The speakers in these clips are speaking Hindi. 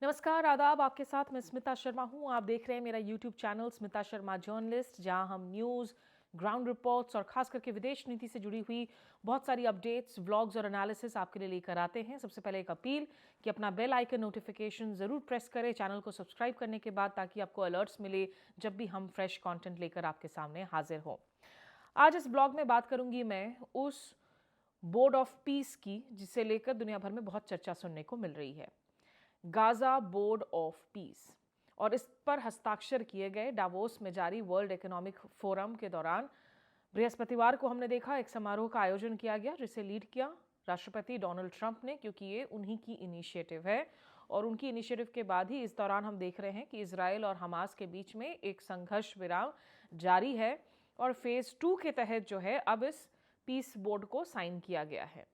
नमस्कार, आदाब। आपके साथ मैं स्मिता शर्मा हूं। आप देख रहे हैं मेरा YouTube channel Smita Sharma journalist, जहां हम न्यूज़, ग्राउंड रिपोर्ट्स और खास करके विदेश नीति से जुड़ी हुई बहुत सारी अपडेट्स, व्लॉग्स और एनालिसिस आपके लिए लेकर आते हैं। सबसे पहले एक अपील कि अपना बेल आइकन नोटिफिकेशन ज़रूर प्रेस करें चैनल को सब्सक्राइब करने के बाद, ताकि आपको अलर्ट्स मिले जब भी हम फ्रेश कॉन्टेंट लेकर आपके सामने हाजिर हों। आज इस ब्लॉग में बात करूंगी मैं उस बोर्ड ऑफ पीस की जिसे लेकर दुनिया भर में बहुत चर्चा सुनने को मिल रही है, गाजा बोर्ड ऑफ पीस। और इस पर हस्ताक्षर किए गए डावोस में जारी वर्ल्ड इकोनॉमिक फोरम के दौरान बृहस्पतिवार को हमने देखा एक समारोह का आयोजन किया गया, जिसे लीड किया राष्ट्रपति डोनाल्ड ट्रंप ने, क्योंकि ये उन्हीं की इनिशिएटिव है। और उनकी इनिशिएटिव के बाद ही इस दौरान हम देख रहे हैं कि इजराइल और हमास के बीच में एक संघर्ष विराम जारी है और फेज 2 के तहत जो है अब इस पीस बोर्ड को साइन किया गया है।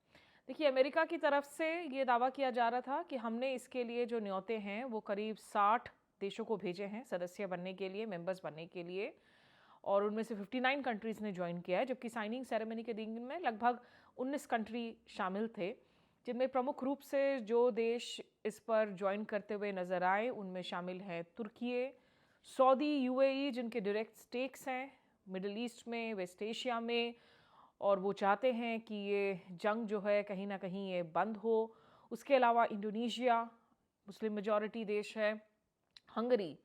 देखिए, अमेरिका की तरफ से ये दावा किया जा रहा था कि हमने इसके लिए जो न्योते हैं वो करीब 60 देशों को भेजे हैं सदस्य बनने के लिए, मेंबर्स बनने के लिए, और उनमें से 59 कंट्रीज़ ने ज्वाइन किया है। जबकि साइनिंग सेरेमनी के दिन में लगभग 19 कंट्री शामिल थे, जिनमें प्रमुख रूप से जो देश इस पर ज्वाइन करते हुए नजर आए उनमें शामिल हैं तुर्की, सऊदी, यूएई, जिनके डायरेक्ट स्टेक्स हैं मिडिल ईस्ट में, वेस्ट एशिया में, और वो चाहते हैं कि ये जंग जो है कहीं ना कहीं ये बंद हो। उसके अलावा इंडोनेशिया, मुस्लिम मेजॉरिटी देश है, हंगरी,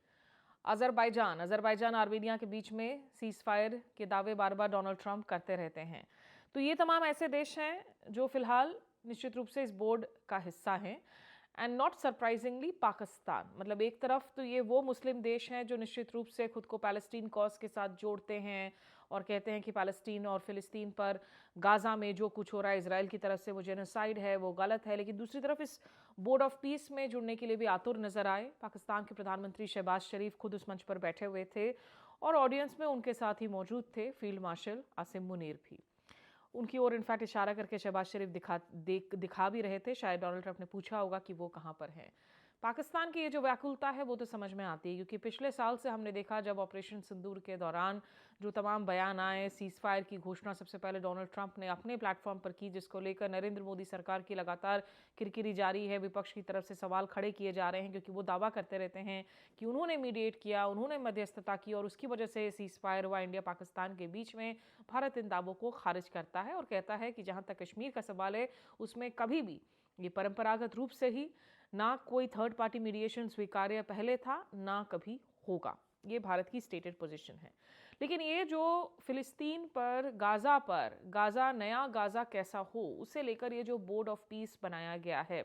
अज़रबैजान आर्मेनिया के बीच में सीज फायर के दावे बार बार डोनाल्ड ट्रंप करते रहते हैं। तो ये तमाम ऐसे देश हैं जो फिलहाल निश्चित रूप से इस बोर्ड का हिस्सा हैं। एंड नॉट सरप्राइजिंगली पाकिस्तान, मतलब एक तरफ तो ये वो मुस्लिम देश हैं जो निश्चित रूप से खुद को पैलेस्टीन कॉज के साथ जोड़ते हैं और कहते हैं कि पैलेस्टीन और फिलिस्तीन पर गाजा में जो कुछ हो रहा है इजराइल की तरफ से वो जेनोसाइड है, वो गलत है। लेकिन दूसरी तरफ इस बोर्ड ऑफ पीस में जुड़ने के लिए भी आतुर नजर आए। पाकिस्तान के प्रधानमंत्री शहबाज शरीफ खुद उस मंच पर बैठे हुए थे और ऑडियंस में उनके साथ ही मौजूद थे फील्ड मार्शल आसिम मुनीर भी। उनकी ओर इनफैक्ट इशारा करके शहबाज शरीफ दिखा भी रहे थे। शायद डोनाल्ड ट्रंप ने पूछा होगा कि वो कहाँ पर हैं। पाकिस्तान की ये जो व्याकुलता है वो तो समझ में आती है, क्योंकि पिछले साल से हमने देखा जब ऑपरेशन सिंदूर के दौरान जो तमाम बयान आए, सीज फायर की घोषणा सबसे पहले डोनाल्ड ट्रंप ने अपने प्लेटफॉर्म पर की, जिसको लेकर नरेंद्र मोदी सरकार की लगातार किरकिरी जारी है। विपक्ष की तरफ से सवाल खड़े किए जा रहे हैं, क्योंकि वो दावा करते रहते हैं कि उन्होंने मीडिएट किया, उन्होंने मध्यस्थता की और उसकी वजह से सीज फायर हुआ इंडिया पाकिस्तान के बीच में। भारत इन दावों को खारिज करता है और कहता है कि जहाँ तक कश्मीर का सवाल है उसमें कभी भी ये परंपरागत रूप से ही ना कोई थर्ड पार्टी मीडिएशन स्वीकार्य पहले था, ना कभी होगा। ये भारत की स्टेटेड पोजीशन है। लेकिन ये जो फिलिस्तीन पर, गाजा नया गाजा कैसा हो, उसे लेकर ये जो बोर्ड ऑफ पीस बनाया गया है,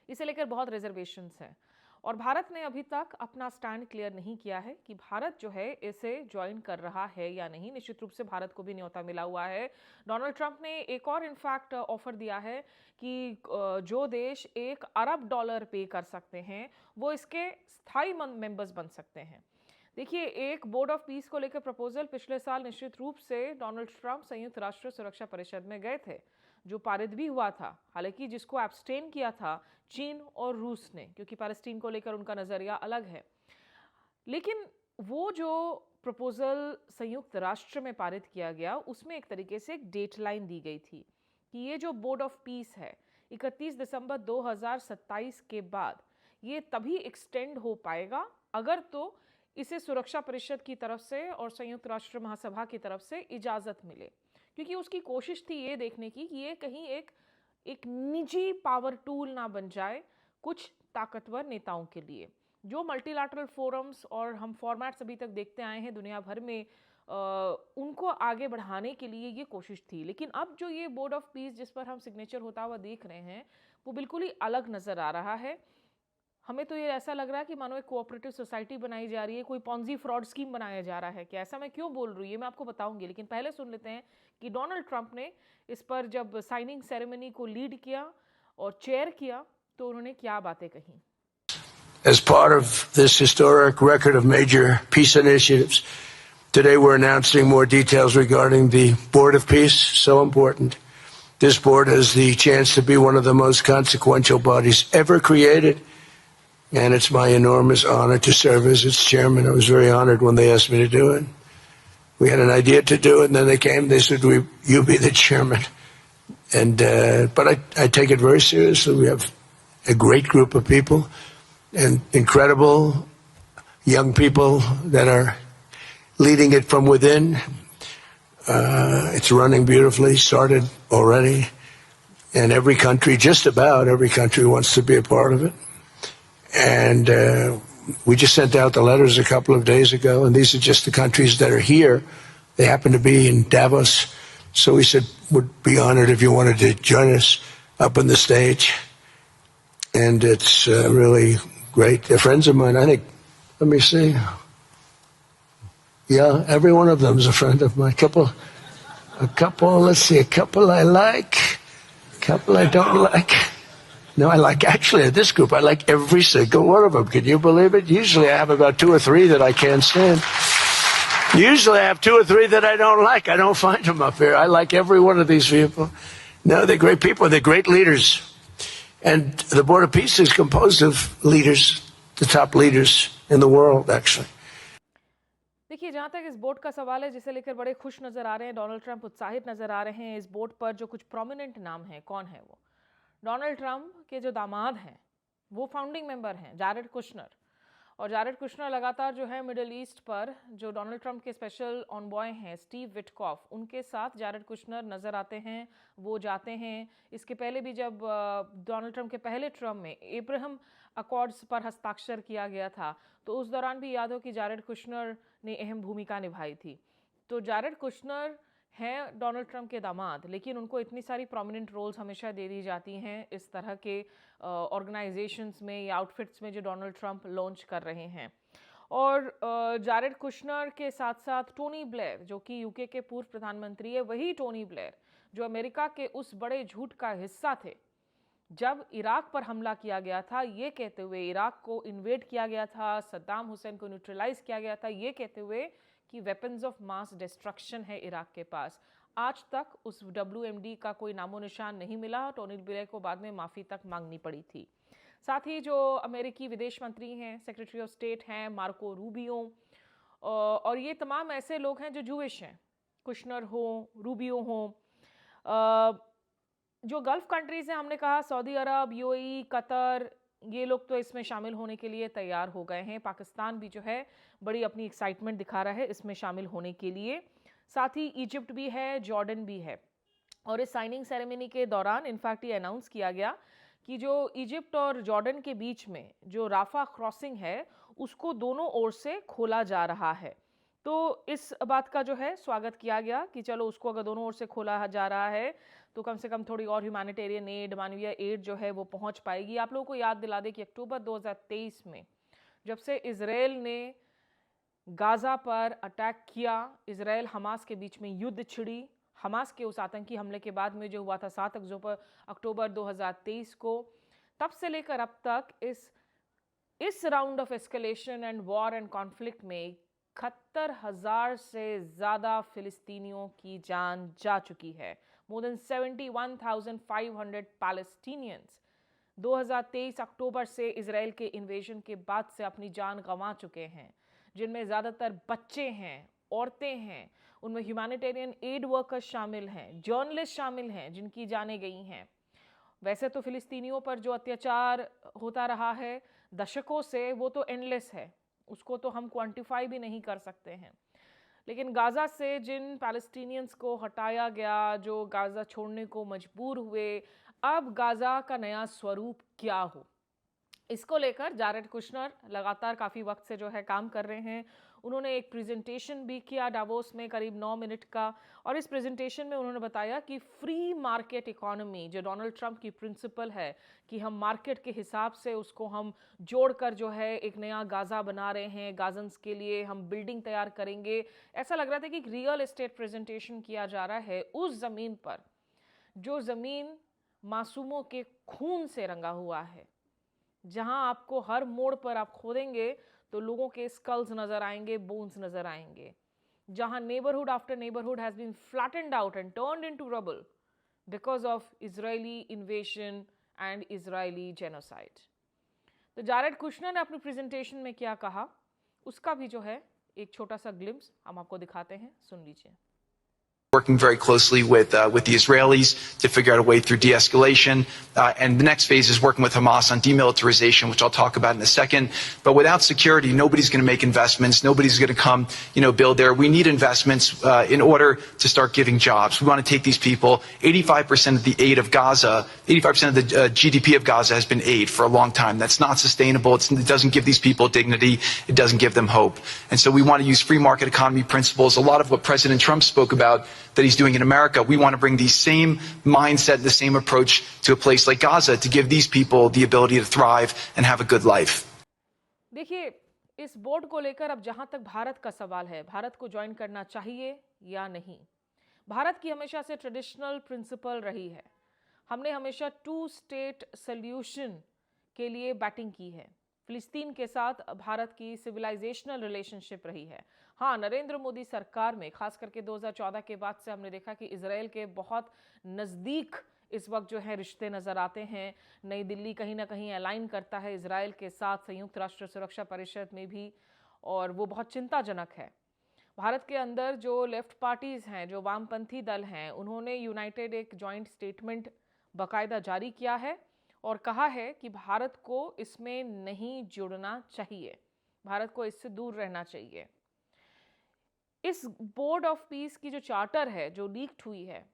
इसे लेकर बहुत रिजर्वेशंस हैं। और भारत ने अभी तक अपना स्टैंड क्लियर नहीं किया है कि भारत जो है इसे ज्वाइन कर रहा है या नहीं। निश्चित रूप से भारत को भी न्योता मिला हुआ है। डोनाल्ड ट्रंप ने एक और इनफैक्ट ऑफर दिया है कि जो देश $1 अरब पे कर सकते हैं वो इसके स्थायी मेंबर्स बन सकते हैं। देखिए, एक बोर्ड ऑफ पीस को लेकर प्रपोजल पिछले साल निश्चित रूप से डोनाल्ड ट्रंप संयुक्त राष्ट्र सुरक्षा परिषद में गए थे, जो पारित भी हुआ था। हालांकि जिसको एब्सटेन किया था चीन और रूस ने, क्योंकि पैलेस्टीन को लेकर उनका नजरिया अलग है। लेकिन वो जो प्रपोजल संयुक्त राष्ट्र में पारित किया गया, उसमें एक तरीके से एक डेटलाइन दी गई थी कि ये जो बोर्ड ऑफ पीस है 31 दिसंबर 2027 के बाद ये तभी एक्सटेंड हो पाएगा अगर तो इसे सुरक्षा परिषद की तरफ से और संयुक्त राष्ट्र महासभा की तरफ से इजाजत मिले। क्योंकि उसकी कोशिश थी ये देखने की कि ये कहीं एक निजी पावर टूल ना बन जाए कुछ ताकतवर नेताओं के लिए। जो मल्टीलैटरल फोरम्स और हम फॉर्मेट्स अभी तक देखते आए हैं दुनिया भर में, उनको आगे बढ़ाने के लिए ये कोशिश थी। लेकिन अब जो ये बोर्ड ऑफ पीस जिस पर हम सिग्नेचर होता हुआ देख रहे हैं वो बिल्कुल ही अलग नजर आ रहा है। हमें तो ये ऐसा लग रहा है कि मानो एक कोऑपरेटिव सोसाइटी बनाई जा रही है, कोई पॉन्जी फ्रॉड स्कीम बनाया जा रहा है। कि ऐसा मैं क्यों बोल रही हूँ ये मैं आपको बताऊंगी, लेकिन पहले सुन लेते हैं कि डोनाल्ड ट्रंप ने इस पर जब साइनिंग सेरेमनी को लीड किया और चेयर किया तो उन्होंने क्या बातें कही। As part of this historic record of major peace initiatives, today we're announcing more details regarding the Board of Peace, so important. This board has the chance to be one of the most consequential bodies ever created. And it's my enormous honor to serve as its chairman. I was very honored when they asked me to do it. We had an idea to do it, and then they came. They said, "You be the chairman." And but I take it very seriously. We have a great group of people. and incredible young people that are leading it from within. It's running beautifully, started already. And every country, just about every country, wants to be a part of it. And we just sent out the letters a couple of days ago, and these are just the countries that are here. They happen to be in Davos. So we said, would be honored if you wanted to join us up on the stage. And it's really great. They're friends of mine. I think, let me see. Yeah, every one of them is a friend of mine. A couple I like, a couple I don't like. No, I like, actually, at this group, I like every single one of them. Can you believe it? Usually I have about 2 or 3 that I can't stand. Usually I have 2 or 3 that I don't like. I don't find them up here. I like every one of these people. No, they're great people. They're great leaders. And the Board of Peace is composed of leaders, the top leaders in the world, actually. देखिए, जहाँ तक इस बोर्ड का सवाल है, जिसे लेकर बड़े खुश नजर आ रहे हैं डोनाल्ड ट्रंप, उत्साहित नजर आ रहे हैं। इस बोर्ड पर जो कुछ प्रोमिनेंट नाम हैं, कौन है वो? डोनाल्ड ट्रंप के जो दामाद हैं, वो फाउंडिंग मेंबर हैं, जैरेड कुशनर। और जैरेड कुशनर लगातार जो है मिडिल ईस्ट पर जो डोनाल्ड ट्रंप के स्पेशल ऑनबॉय हैं स्टीव विटकॉफ, उनके साथ जैरेड कुशनर नजर आते हैं, वो जाते हैं। इसके पहले भी जब डोनाल्ड ट्रंप के पहले टर्म में एब्राहम अकॉर्ड्स पर हस्ताक्षर किया गया था, तो उस दौरान भी याद हो कि जैरेड कुशनर ने अहम भूमिका निभाई थी। तो जैरेड कुशनर हैं डोनाल्ड ट्रंप के दामाद, लेकिन उनको इतनी सारी प्रोमिनेंट रोल्स हमेशा दे दी जाती हैं इस तरह के ऑर्गेनाइजेशंस में या आउटफिट्स में जो डोनाल्ड ट्रंप लॉन्च कर रहे हैं। और जैरेड कुशनर के साथ साथ टोनी ब्लेयर, जो कि यूके के पूर्व प्रधानमंत्री है, वही टोनी ब्लेयर जो अमेरिका के उस बड़े झूठ का हिस्सा थे जब इराक पर हमला किया गया था, ये कहते हुए इराक को इन्वेड किया गया था, सद्दाम हुसैन को न्यूट्रलाइज किया गया था, ये कहते हुए कि वेपन्स ऑफ मास डिस्ट्रक्शन है इराक के पास। आज तक उस WMD का कोई नामो निशान नहीं मिला। टोनी ब्लेयर को बाद में माफ़ी तक मांगनी पड़ी थी। साथ ही जो अमेरिकी विदेश मंत्री हैं, सेक्रेटरी ऑफ स्टेट हैं मार्को रूबियो, और ये तमाम ऐसे लोग हैं जो जूविश हैं, कुशनर हो, रूबियो हो। जो गल्फ कंट्रीज हैं, हमने कहा सऊदी अरब, UAE, कतर, ये लोग तो इसमें शामिल होने के लिए तैयार हो गए हैं। पाकिस्तान भी जो है बड़ी अपनी एक्साइटमेंट दिखा रहा है इसमें शामिल होने के लिए। साथ ही इजिप्ट भी है, जॉर्डन भी है। और इस साइनिंग सेरेमनी के दौरान इनफैक्ट ये अनाउंस किया गया कि जो इजिप्ट और जॉर्डन के बीच में जो राफा क्रॉसिंग है, उसको दोनों ओर से खोला जा रहा है। तो इस बात का जो है स्वागत किया गया कि चलो उसको अगर दोनों ओर से खोला जा रहा है तो कम से कम थोड़ी और ह्यूमैनिटेरियन एड, मानवीय एड जो है वो पहुंच पाएगी। आप लोगों को याद दिला दें कि अक्टूबर 2023 में जब से इजराइल ने गाजा पर अटैक किया, इजराइल हमास के बीच में युद्ध छिड़ी। हमास के उस आतंकी हमले के बाद में जो हुआ था 7 अक्टूबर 2023 को, तब से लेकर अब तक इस round of escalation and war and conflict में 71,000 से ज़्यादा फिलिस्तीनियों की जान जा चुकी है। More than 71,500 Palestinians 2023 अक्टूबर से इजराइल के इन्वेजन के बाद से अपनी जान गंवा चुके हैं, जिनमें ज़्यादातर बच्चे हैं, औरतें हैं, उनमें ह्यूमैनिटेरियन एड वर्कर्स शामिल हैं, जर्नलिस्ट शामिल हैं जिनकी जानें गई हैं। वैसे तो फिलिस्तीनियों पर जो अत्याचार होता रहा है दशकों से, वो तो एंडलेस है, उसको तो हम क्वांटिफाई भी नहीं कर सकते हैं। लेकिन गाज़ा से जिन पैलेस्टीनियंस को हटाया गया, जो गाज़ा छोड़ने को मजबूर हुए, अब गाज़ा का नया स्वरूप क्या हो, इसको लेकर जैरेड कुशनर लगातार काफ़ी वक्त से जो है काम कर रहे हैं। उन्होंने एक प्रेजेंटेशन भी किया डावोस में करीब 9 मिनट का, और इस प्रेजेंटेशन में उन्होंने बताया कि फ्री मार्केट इकोनॉमी जो डोनाल्ड ट्रंप की प्रिंसिपल है कि हम मार्केट के हिसाब से उसको हम जोड़कर जो है एक नया गाज़ा बना रहे हैं, गाजन्स के लिए हम बिल्डिंग तैयार करेंगे। ऐसा लग रहा था कि एक रियल एस्टेट प्रेजेंटेशन किया जा रहा है उस ज़मीन पर जो ज़मीन मासूमों के खून से रंगा हुआ है, जहां आपको हर मोड़ पर आप खोदेंगे तो लोगों के स्कल्स नजर आएंगे, बोन्स नजर आएंगे, जहां neighbourhood after neighbourhood has been flattened out and turned into rubble because of Israeli invasion and Israeli genocide. तो जैरेड कुशनर ने अपनी प्रेजेंटेशन में क्या कहा, उसका भी जो है एक छोटा सा ग्लिम्स हम आपको दिखाते हैं, सुन लीजिए। working very closely with the Israelis to figure out a way through de-escalation. And the next phase is working with Hamas on demilitarization, which I'll talk about in a second. But without security, nobody's going to make investments. Nobody's going to come, build there. We need investments in order to start giving jobs. We want to take these people. 85% of the aid of Gaza, 85% of the GDP of Gaza has been aid for a long time. That's not sustainable. It doesn't give these people dignity. It doesn't give them hope. And so we want to use free market economy principles. A lot of what President Trump spoke about that he's doing in America, we want to bring the same mindset, the same approach to a place like Gaza to give these people the ability to thrive and have a good life. देखिए, इस बोर्ड को लेकर अब जहां तक भारत का सवाल है, भारत को ज्वाइन करना चाहिए या नहीं। भारत की हमेशा से ट्रेडिशनल प्रिंसिपल रही है। हमने हमेशा 2 स्टेट सॉल्यूशन के लिए बैटिंग की है। फिलिस्तीन के साथ भारत की सिविलाइजेशनल रिलेशनशिप रही है। हाँ, नरेंद्र मोदी सरकार में खास करके 2014 के बाद से हमने देखा कि इजराइल के बहुत नज़दीक इस वक्त जो है रिश्ते नज़र आते हैं। नई दिल्ली कहीं ना कहीं अलाइन करता है इजराइल के साथ संयुक्त राष्ट्र सुरक्षा परिषद में भी, और वो बहुत चिंताजनक है। भारत के अंदर जो लेफ्ट पार्टीज़ हैं, जो वामपंथी दल हैं, उन्होंने यूनाइटेड एक जॉइंट स्टेटमेंट बाकायदा जारी किया है और कहा है कि भारत को इसमें नहीं जुड़ना चाहिए, भारत को इससे दूर रहना चाहिए। इस बोर्ड ऑफ पीस की जो चार्टर है, जो लीक्ड हुई है,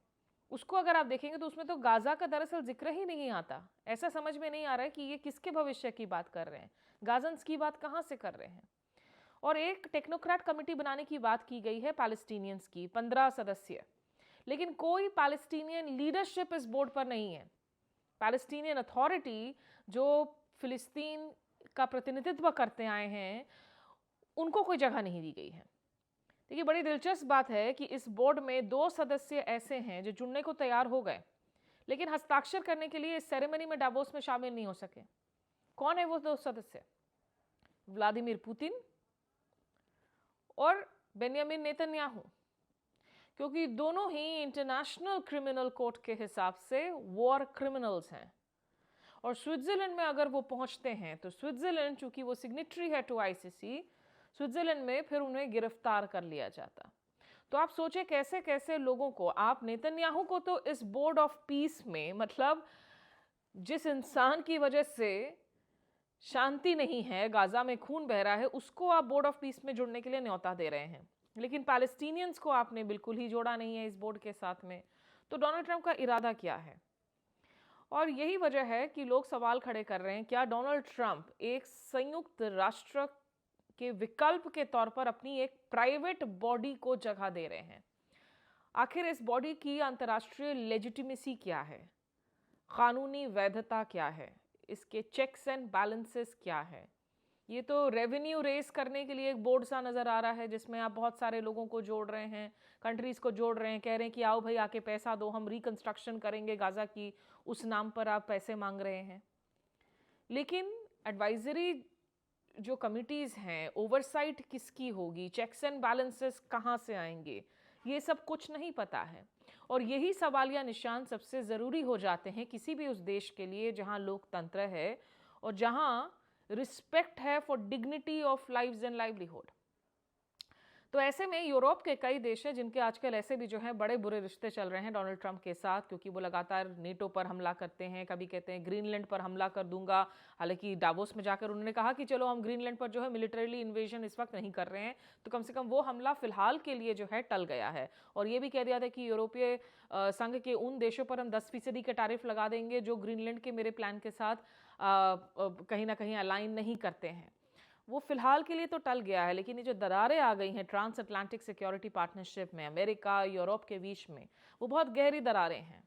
उसको अगर आप देखेंगे तो उसमें तो गाजा का दरअसल जिक्र ही नहीं आता। ऐसा समझ में नहीं आ रहा है कि ये किसके भविष्य की बात कर रहे हैं, गाजन्स की बात कहाँ से कर रहे हैं। और एक टेक्नोक्रेट कमेटी बनाने की बात की गई है पैलेस्टीनियंस की, 15 सदस्य, लेकिन कोई पैलेस्टीनियन लीडरशिप इस बोर्ड पर नहीं है। पैलेस्टीनियन अथॉरिटी जो फिलिस्तीन का प्रतिनिधित्व करते आए हैं, उनको कोई जगह नहीं दी गई है। देखिए, बड़ी दिलचस्प बात है कि इस बोर्ड में 2 सदस्य ऐसे हैं जो जुड़ने को तैयार हो गए, लेकिन हस्ताक्षर करने के लिए इस सेरेमनी में डावोस में शामिल नहीं हो सके। कौन है वो 2 सदस्य? व्लादिमीर पुतिन और बेंयामिन नेतन्याहू, क्योंकि दोनों ही इंटरनेशनल क्रिमिनल कोर्ट के हिसाब से वॉर क्रिमिनल्स हैं। और स्विट्जरलैंड में अगर वो पहुंचते हैं तो स्विट्जरलैंड, चूंकि वो सिग्नेटरी है टू आईसीसी, स्विट्जरलैंड में फिर उन्हें गिरफ्तार कर लिया जाता। तो आप सोचे कैसे कैसे लोगों को, आप नेतन्याहू को तो इस बोर्ड ऑफ पीस में, मतलब जिस इंसान की वजह से शांति नहीं है, गाजा में खून बह रहा है, उसको आप बोर्ड ऑफ पीस में जुड़ने के लिए न्योता दे रहे हैं, लेकिन पैलेस्टीनियंस को आपने बिल्कुल ही जोड़ा नहीं है इस बोर्ड के साथ में। तो डोनाल्ड ट्रंप का इरादा क्या है? और यही वजह है कि लोग सवाल खड़े कर रहे हैं, क्या डोनाल्ड ट्रंप एक संयुक्त राष्ट्र के विकल्प के तौर पर अपनी एक प्राइवेट बॉडी को जगह दे रहे हैं? आखिर इस बॉडी की अंतर्राष्ट्रीय लेजिटिमेसी क्या है, कानूनी वैधता क्या है, इसके चेक्स एंड बैलेंसेस क्या है? ये तो रेवेन्यू रेस करने के लिए एक बोर्ड सा नज़र आ रहा है, जिसमें आप बहुत सारे लोगों को जोड़ रहे हैं, कंट्रीज़ को जोड़ रहे हैं, कह रहे हैं कि आओ भाई आके पैसा दो, हम रिकंस्ट्रक्शन करेंगे गाजा की, उस नाम पर आप पैसे मांग रहे हैं। लेकिन एडवाइजरी जो कमिटीज़ हैं, ओवरसाइट किसकी होगी, चेक्स एंड बैलेंसेस कहाँ से आएंगे, ये सब कुछ नहीं पता है। और यही सवालिया निशान सबसे ज़रूरी हो जाते हैं किसी भी उस देश के लिए जहाँ लोकतंत्र है और जहाँ रिस्पेक्ट है for dignity of lives and livelihood. तो ऐसे में यूरोप के कई देश हैं जिनके आजकल ऐसे भी जो है बड़े बुरे रिश्ते चल रहे हैं डोनाल्ड ट्रंप के साथ, क्योंकि वो लगातार नेटो पर हमला करते हैं, कभी कहते हैं ग्रीनलैंड पर हमला कर दूंगा। हालांकि डावोस में जाकर उन्होंने कहा कि चलो हम ग्रीनलैंड पर जो है मिलिटरीली इन्वेजन इस वक्त नहीं कर रहे हैं, तो कम से कम वो हमला फिलहाल के लिए जो है टल गया है। और ये भी कह दिया था कि यूरोपीय संघ के उन देशों पर हम 10% का टैरिफ लगा देंगे जो ग्रीनलैंड के मेरे प्लान के साथ कहीं ना कहीं अलाइन नहीं करते हैं। वो फिलहाल के लिए तो टल गया है, लेकिन ये जो दरारें आ गई हैं ट्रांस अटलांटिक सिक्योरिटी पार्टनरशिप में अमेरिका यूरोप के बीच में, वो बहुत गहरी दरारें हैं।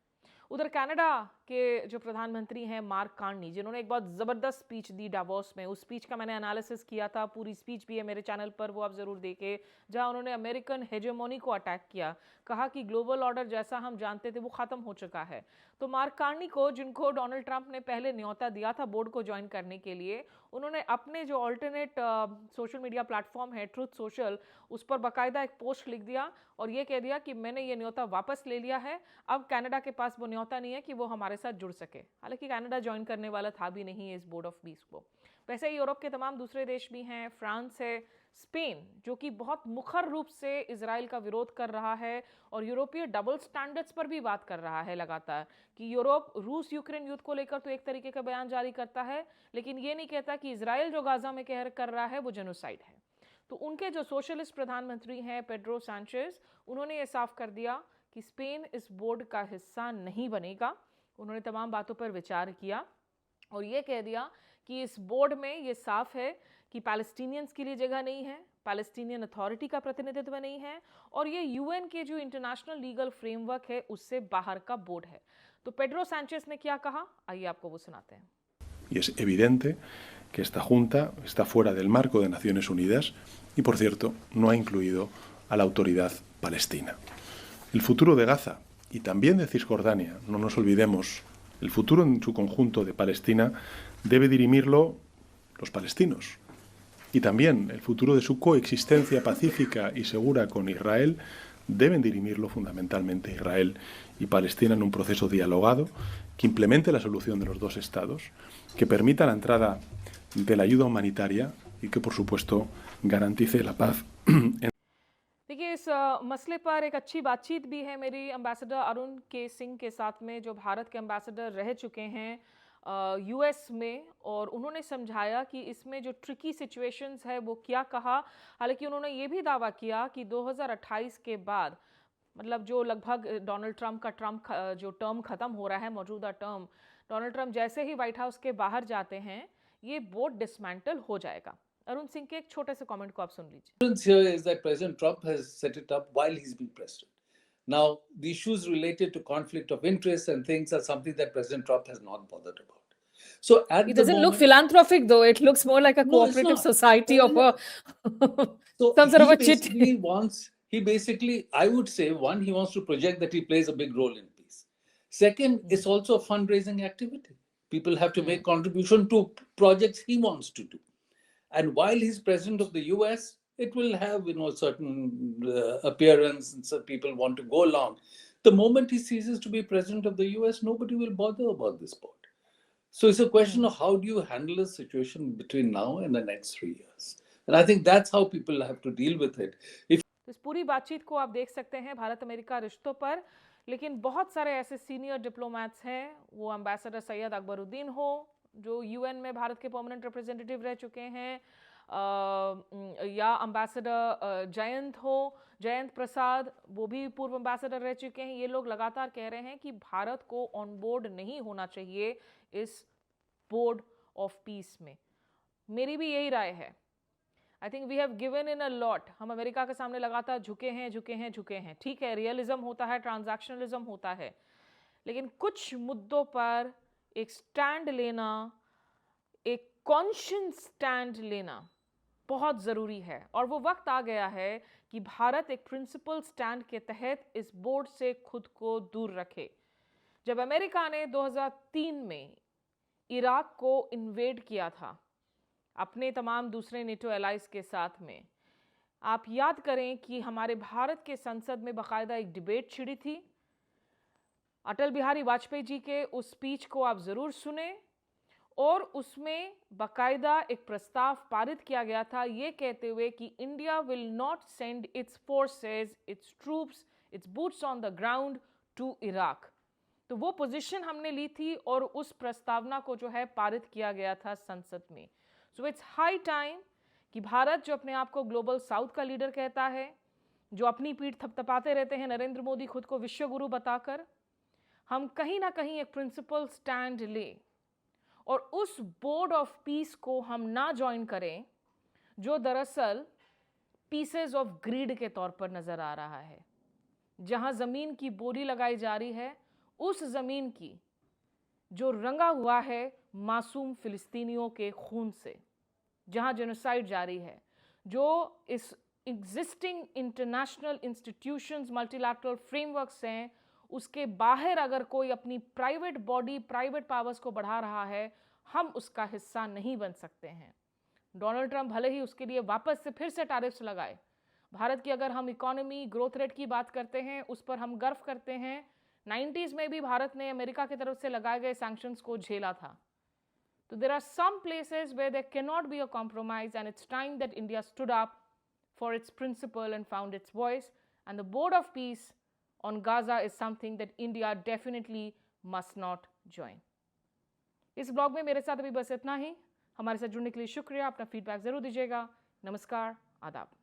उधर कनाडा के जो प्रधानमंत्री हैं मार्क कार्नी, जिन्होंने एक बहुत ज़बरदस्त स्पीच दी डावोस में, उस स्पीच का मैंने एनालिसिस किया था, पूरी स्पीच भी है मेरे चैनल पर, वो आप ज़रूर देखें, जहां उन्होंने अमेरिकन हेजेमोनी को अटैक किया, कहा कि ग्लोबल ऑर्डर जैसा हम जानते थे वो ख़त्म हो चुका है। तो मार्क कार्नी को, जिनको डोनाल्ड ट्रंप ने पहले न्योता दिया था बोर्ड को ज्वाइन करने के लिए, उन्होंने अपने जो ऑल्टरनेट सोशल मीडिया प्लेटफॉर्म है ट्रूथ सोशल, उस पर बाकायदा एक पोस्ट लिख दिया और ये कह दिया कि मैंने ये न्योता वापस ले लिया है, अब कनाडा के पास वो न्योता नहीं है कि वो हमारे साथ जुड़ सके। हालांकि कनाडा ज्वाइन करने वाला था भी नहीं इस बोर्ड ऑफ पीस को। वैसे यूरोप के तमाम दूसरे देश भी हैं, फ्रांस है, स्पेन, जो कि बहुत मुखर रूप से इजराइल का विरोध कर रहा है और यूरोपीय डबल स्टैंडर्ड्स पर भी बात कर रहा है लगातार कि यूरोप रूस यूक्रेन युद्ध को लेकर तो एक तरीके का बयान जारी करता है, लेकिन ये नहीं कहता कि इजराइल जो गाजा में कहर कर रहा है वो जेनोसाइड है। तो उनके जो सोशलिस्ट प्रधानमंत्री हैं पेड्रो सांचेज, उन्होंने ये साफ कर दिया कि स्पेन इस बोर्ड का हिस्सा नहीं बनेगा। उन्होंने तमाम बातों पर विचार किया और ये कह दिया कि इस बोर्ड में ये साफ है कि पैलेस्टीनियंस के लिए जगह नहीं है, पैलेस्टीनियन अथॉरिटी का प्रतिनिधित्व नहीं है और ये यूएन के जो इंटरनेशनल लीगल फ्रेमवर्क है उससे बाहर का बोर्ड है। तो पेड्रो सांचेज ने क्या कहा, आइए आपको वो सुनाते हैं। Y es evidente que esta Junta está fuera del marco de Naciones Unidas y, por cierto, no ha incluido a la autoridad palestina. El futuro de Gaza y también de Cisjordania, no nos olvidemos, el futuro en su conjunto de Palestina debe dirimirlo los palestinos. Y también el futuro de su coexistencia pacífica y segura con Israel deben dirimirlo fundamentalmente Israel y Palestina en un proceso dialogado que implemente la solución de los dos estados, que permita la entrada de la ayuda humanitaria y que, por supuesto, garantice la paz. देखिए, इस मसले पर एक अच्छी बातचीत भी है मेरी एम्बेसडर अरुण के सिंह के साथ में, जो भारत के एम्बेसडर रह चुके हैं यूएस में, और उन्होंने समझाया कि इसमें जो ट्रिकी सिचुएशंस है वो क्या कहा। हालांकि उन्होंने ये भी दावा किया कि 2028 के बाद, मतलब जो लगभग डोनाल्ड ट्रंप का जो टर्म ख़त्म हो रहा है, मौजूदा टर्म, डोनाल्ड ट्रंप जैसे ही व्हाइट हाउस के बाहर जाते हैं ये बोर्ड डिसमेंटल हो जाएगा। अरुण सिंह के एक छोटे से कमेंट को आप सुन लीजिए। The difference here is that President Trump has set it up while he's been president. Now, the issues related to conflict of interest and things are something that President Trump has not bothered about. So at It the doesn't look moment, philanthropic though. It looks more like a No, it's cooperative not. society of a so some sort of he a chit. basically wants, I would say, one, he wants to project that he plays a big role in peace. Second, it's also a fundraising activity. People have to make contribution to projects he wants to do. And while he's president of the US, it will have, certain appearance, and some people want to go along. The moment he ceases to be president of the US, nobody will bother about this board. So it's a question of how do you handle a situation between now and the next 3 years. And I think that's how people have to deal with it. इस पूरी बातचीत को आप देख सकते हैं भारत अमेरिका रिश्तों पर, लेकिन बहुत सारे ऐसे सीनियर डिप्लोमैट्स हैं, वो एम्बेसडर सैयद अकबरुद्दीन हो जो यूएन में भारत के परमानेंट रिप्रेजेंटेटिव रह चुके हैं, या एम्बेसडर जयंत प्रसाद, वो भी पूर्व एम्बेसडर रह चुके हैं। ये लोग लगातार कह रहे हैं कि भारत को ऑन बोर्ड नहीं होना चाहिए इस बोर्ड ऑफ पीस में। मेरी भी यही राय है। I think we have given in a lot. हम अमेरिका के सामने लगातार झुके हैं। ठीक है, रियलिज्म होता है, ट्रांजैक्शनलिज्म होता है, लेकिन कुछ मुद्दों पर एक स्टैंड लेना, एक कॉन्शियस स्टैंड लेना बहुत ज़रूरी है। और वो वक्त आ गया है कि भारत एक प्रिंसिपल स्टैंड के तहत इस बोर्ड से खुद को दूर रखे। जब अमेरिका ने 2003 में इराक को इन्वेड किया था अपने तमाम दूसरे नेटो एलाइज के साथ में, आप याद करें कि हमारे भारत के संसद में बाकायदा एक डिबेट छिड़ी थी। अटल बिहारी वाजपेयी जी के उस स्पीच को आप ज़रूर सुने, और उसमें बाकायदा एक प्रस्ताव पारित किया गया था ये कहते हुए कि India will not send its forces, its troops, its boots on the ground to Iraq. तो वो पोजीशन हमने ली थी और उस प्रस्तावना को जो है पारित किया गया था संसद में। सो इट्स हाई टाइम कि भारत, जो अपने आप को ग्लोबल साउथ का लीडर कहता है, जो अपनी पीठ थपथपाते रहते हैं नरेंद्र मोदी खुद को विश्व गुरु बताकर, हम कहीं ना कहीं एक प्रिंसिपल स्टैंड ले और उस बोर्ड ऑफ पीस को हम ना ज्वाइन करें, जो दरअसल पीसेस ऑफ ग्रीड के तौर पर नजर आ रहा है। जहां जमीन की बोली लगाई जा रही है, उस जमीन की जो रंगा हुआ है मासूम फिलिस्तीनियों के खून से, जहां जेनोसाइड जारी है, जो इस existing international institutions, multilateral frameworks हैं, उसके बाहर अगर कोई अपनी प्राइवेट बॉडी, प्राइवेट पावर्स को बढ़ा रहा है, हम उसका हिस्सा नहीं बन सकते हैं। डोनाल्ड ट्रंप भले ही उसके लिए वापस से फिर से टैरिफ्स लगाए, भारत की अगर हम इकोनॉमी ग्रोथ रेट की बात करते हैं उस पर हम गर्व करते हैं। 90s में भी भारत ने अमेरिका की तरफ से लगाए गए सैंक्शंस को झेला था, So there are some places where there cannot be a compromise, and it's time that India stood up for its principle and found its voice. And the Board of Peace on Gaza is something that India definitely must not join. इस ब्लॉग में मेरे साथ अभी बस इतना ही. हमारे साथ जुड़ने के लिए शुक्रिया. अपना फीडबैक जरूर दीजिएगा. नमस्कार, आदाब.